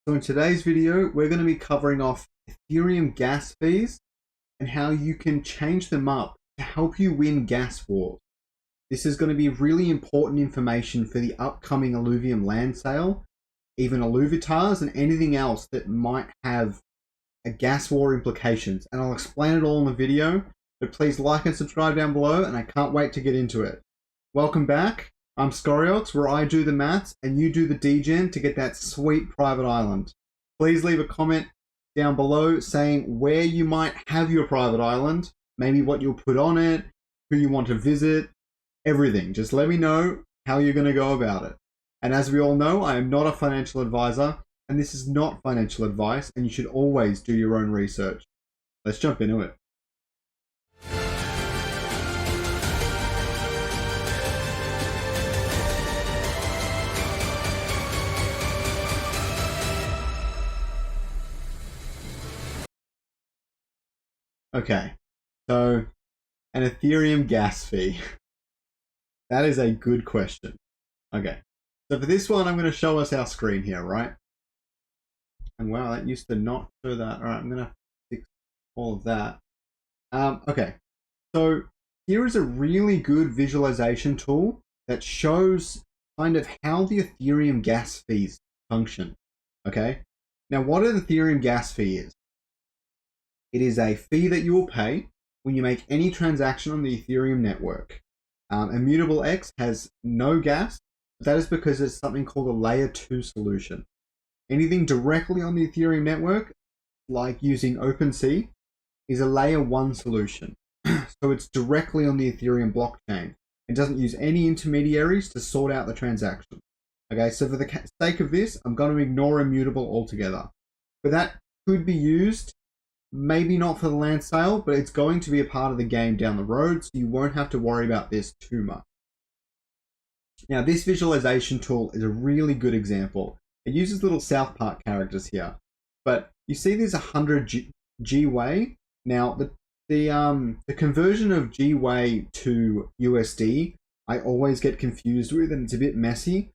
So in today's video, we're going to be covering off Ethereum gas fees and how you can change them up to help you win gas wars. This is going to be really important information for the upcoming Illuvium Land Sale, even Illuvitars and anything else that might have a gas war implications. And I'll explain it all in the video, but please like and subscribe down below, and I can't wait to get into it. Welcome back. I'm Scoriox, where I do the maths and you do the degen to get that sweet private island. Please leave a comment down below saying where you might have your private island, maybe what you'll put on it, who you want to visit, everything. Just let me know how you're going to go about it. And as we all know, I am not a financial advisor, and this is not financial advice, and you should always do your own research. Let's jump into it. Okay, so an Ethereum gas fee. That is a good question. Okay, so for this one, I'm going to show us our screen here, right? And wow, that used to not show that. All right, I'm going to fix all of that. Okay, so here is a really good visualization tool that shows kind of how the Ethereum gas fees function. Okay, now what an Ethereum gas fee is. It is a fee that you will pay when you make any transaction on the Ethereum network. Immutable X has no gas, but that is because it's something called a layer 2 solution. Anything directly on the Ethereum network, like using OpenSea, is a layer 1 solution. So it's directly on the Ethereum blockchain. It doesn't use any intermediaries to sort out the transaction. Okay, so for the sake of this, I'm going to ignore immutable altogether. But that could be used, maybe not for the land sale, but it's going to be a part of the game down the road, so you won't have to worry about this too much. Now, this visualization tool is a really good example. It uses little South Park characters here, but you see there's 100 GWay. Now, the conversion of GWay to USD, I always get confused with, and it's a bit messy.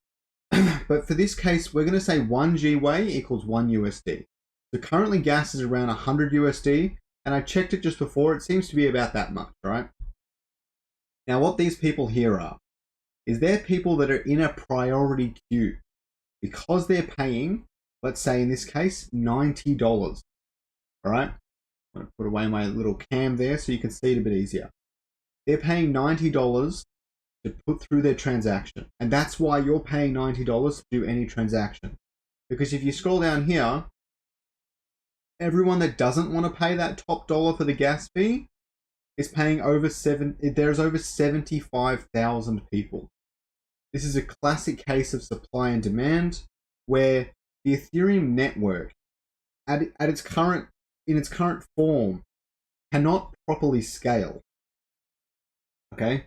But for this case, we're going to say 1 GWay equals 1 USD. So currently gas is around 100 USD, and I checked it just before. It seems to be about that much, right? Now, what these people here are, is they're people that are in a priority queue because they're paying, let's say in this case, $90. All right? I'm going to put away my little cam there so you can see it a bit easier. They're paying $90 to put through their transaction, and that's why you're paying $90 to do any transaction. Because if you scroll down here, everyone that doesn't want to pay that top dollar for the gas fee is paying there's over 75,000 people. This is a classic case of supply and demand, where the Ethereum network in its current form cannot properly scale. Okay?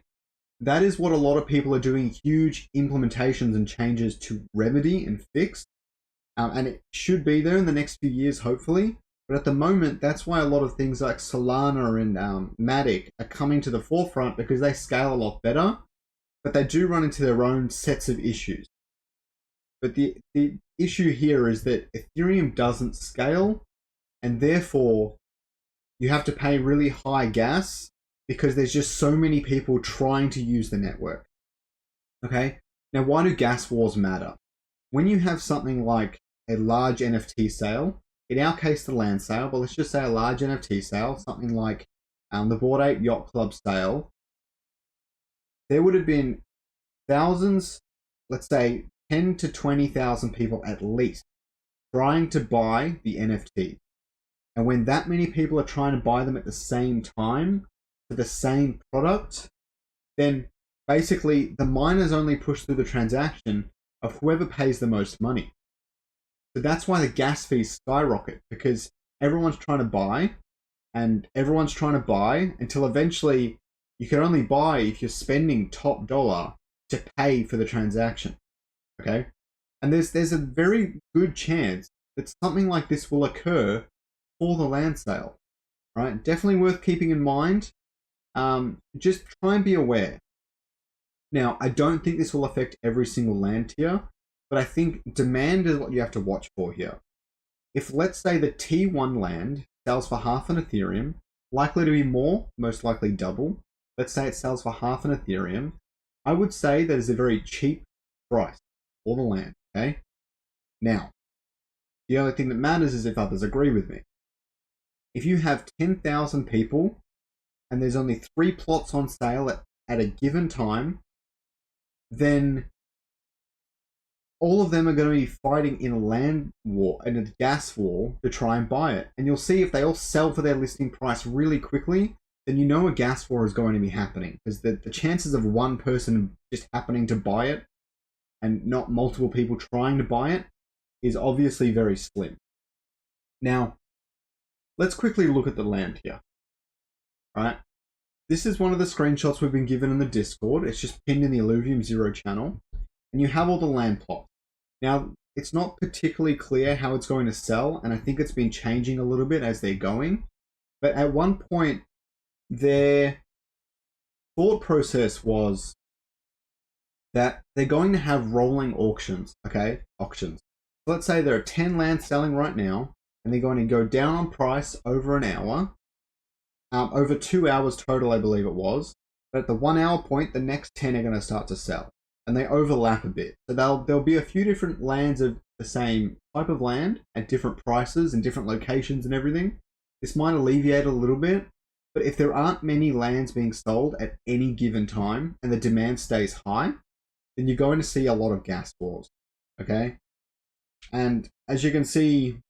That is what a lot of people are doing huge implementations and changes to remedy and fix. And it should be there in the next few years, hopefully. But at the moment, that's why a lot of things like Solana and Matic are coming to the forefront, because they scale a lot better, but they do run into their own sets of issues. But the issue here is that Ethereum doesn't scale, and therefore you have to pay really high gas because there's just so many people trying to use the network. Okay, now why do gas wars matter? When you have something like a large NFT sale, in our case the land sale, but let's just say a large NFT sale, something like the Bored Ape Yacht Club sale, there would have been thousands, let's say 10 to 20,000 people at least, trying to buy the NFT. And when that many people are trying to buy them at the same time for the same product, then basically the miners only push through the transaction of whoever pays the most money. So that's why the gas fees skyrocket, because everyone's trying to buy, and everyone's trying to buy until eventually you can only buy if you're spending top dollar to pay for the transaction. Okay? And there's a very good chance that something like this will occur for the land sale. Right? Definitely worth keeping in mind. Just try and be aware. Now, I don't think this will affect every single land tier, but I think demand is what you have to watch for here. if let's say the T1 land sells for half an Ethereum, likely to be more, most likely double. Let's say it sells for half an Ethereum. I would say that is a very cheap price for the land, okay? Now, the only thing that matters is if others agree with me. If you have 10,000 people and there's only 3 plots on sale at a given time, then all of them are going to be fighting in a land war, in a gas war, to try and buy it. And you'll see if they all sell for their listing price really quickly, then you know a gas war is going to be happening. Because the chances of one person just happening to buy it and not multiple people trying to buy it is obviously very slim. Now, let's quickly look at the land here. Right? This is one of the screenshots we've been given in the Discord. It's just pinned in the Illuvium Zero channel. And you have all the land plots. Now, it's not particularly clear how it's going to sell, and I think it's been changing a little bit as they're going. But at one point, their thought process was that they're going to have rolling auctions, okay? Auctions. So let's say there are 10 lands selling right now, and they're going to go down on price over an hour, over 2 hours total, I believe it was. But at the 1 hour point, the next 10 are going to start to sell. And they overlap a bit. So there'll be a few different lands of the same type of land at different prices and different locations and everything. This might alleviate a little bit, but if there aren't many lands being sold at any given time and the demand stays high, then you're going to see a lot of gas wars, okay? And as you can see,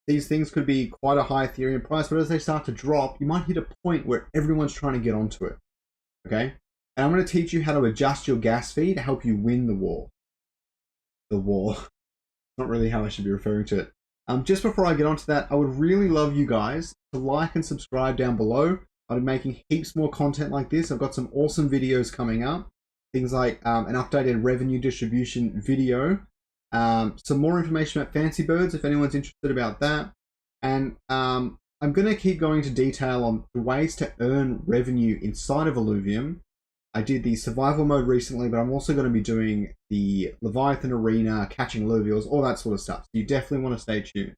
these things could be quite a high Ethereum price, but as they start to drop, you might hit a point where everyone's trying to get onto it, okay? And I'm going to teach you how to adjust your gas fee to help you win the war. The war. Not really how I should be referring to it. Just before I get onto that, I would really love you guys to like and subscribe down below. I'll be making heaps more content like this. I've got some awesome videos coming up. Things like an updated revenue distribution video. Some more information about Fancy Birds if anyone's interested about that. And I'm going to keep going into detail on the ways to earn revenue inside of Illuvium. I did the survival mode recently, but I'm also going to be doing the Leviathan Arena, catching Illuvials, all that sort of stuff. So you definitely want to stay tuned.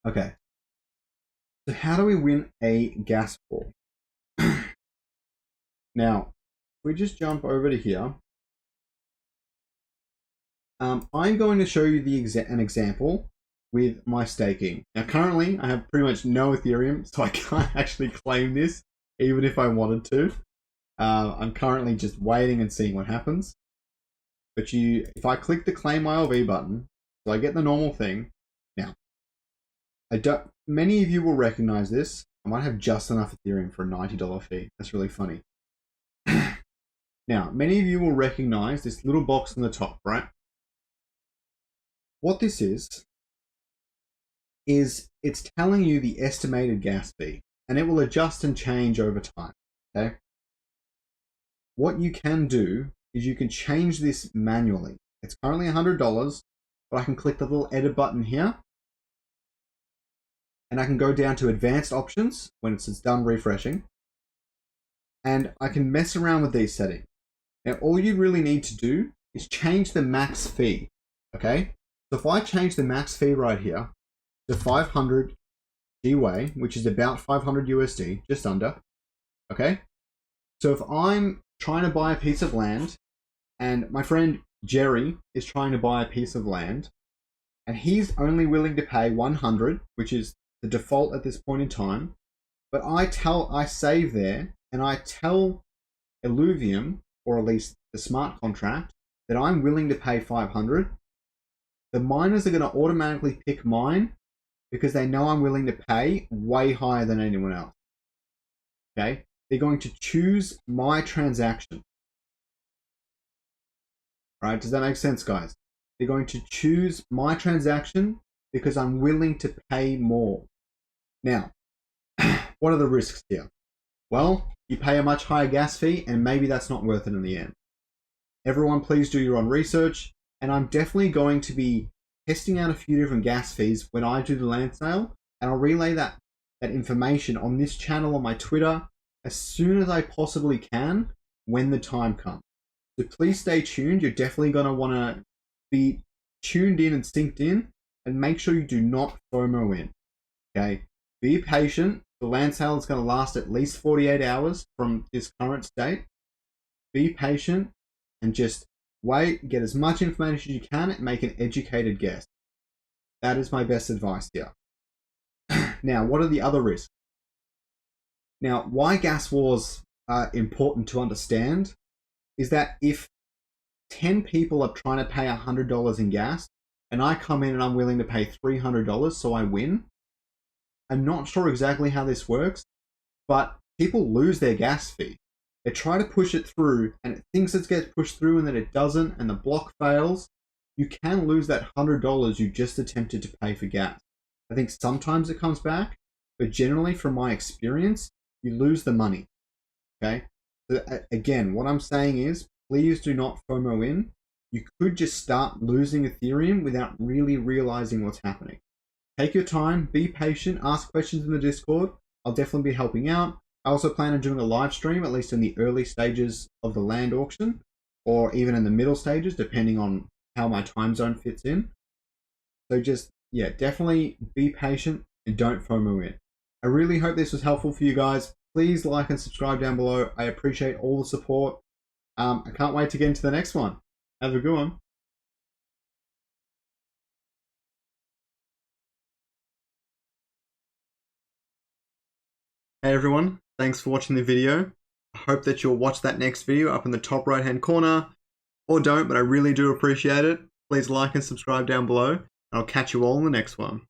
Okay. So how do we win a gas war? Now, if we just jump over to here, I'm going to show you an example with my staking. Now, currently, I have pretty much no Ethereum, so I can't actually claim this, even if I wanted to. I'm currently just waiting and seeing what happens. But if I click the claim ILV button, so I get the normal thing. Now, many of you will recognize this. I might have just enough Ethereum for a $90 fee. That's really funny. Now, many of you will recognize this little box on the top, right? What this is it's telling you the estimated gas fee, and it will adjust and change over time, okay? What you can do is you can change this manually. It's currently $100, but I can click the little edit button here, and I can go down to advanced options when it's done refreshing, and I can mess around with these settings. Now, all you really need to do is change the max fee, okay? So if I change the max fee right here to 500 GWay, which is about 500 USD, just under, okay? So if I'm trying to buy a piece of land, and my friend Jerry is trying to buy a piece of land, and he's only willing to pay 100, which is the default at this point in time, but I save there, and I tell Illuvium, or at least the smart contract, that I'm willing to pay 500, the miners are going to automatically pick mine because they know I'm willing to pay way higher than anyone else. Okay? They're going to choose my transaction. Right? Does that make sense, guys? They're going to choose my transaction because I'm willing to pay more. Now, what are the risks here? Well, you pay a much higher gas fee, and maybe that's not worth it in the end. Everyone, please do your own research, and I'm definitely going to be testing out a few different gas fees when I do the land sale, and I'll relay that information on this channel, on my Twitter, as soon as I possibly can when the time comes. So please stay tuned. You're definitely going to want to be tuned in and synced in and make sure you do not FOMO in. Okay, be patient. The land sale is going to last at least 48 hours from this current state. Be patient and just wait, get as much information as you can, and make an educated guess. That is my best advice here. Now, what are the other risks? Now, why gas wars are important to understand is that if 10 people are trying to pay $100 in gas, and I come in and I'm willing to pay $300, so I win. I'm not sure exactly how this works, but people lose their gas fee. They try to push it through, and it thinks it gets pushed through, and then it doesn't, and the block fails. You can lose that $100 you just attempted to pay for gas. I think sometimes it comes back, but generally, from my experience, you lose the money. Okay? So again, what I'm saying is, please do not FOMO in. You could just start losing Ethereum without really realizing what's happening. Take your time, be patient, ask questions in the Discord. I'll definitely be helping out. I also plan on doing a live stream, at least in the early stages of the land auction, or even in the middle stages, depending on how my time zone fits in. So just, yeah, definitely be patient and don't FOMO in. I really hope this was helpful for you guys. Please like and subscribe down below. I appreciate all the support. I can't wait to get into the next one. Have a good one. Hey everyone, thanks for watching the video. I hope that you'll watch that next video up in the top right hand corner, or don't, but I really do appreciate it. Please like and subscribe down below, and I'll catch you all in the next one.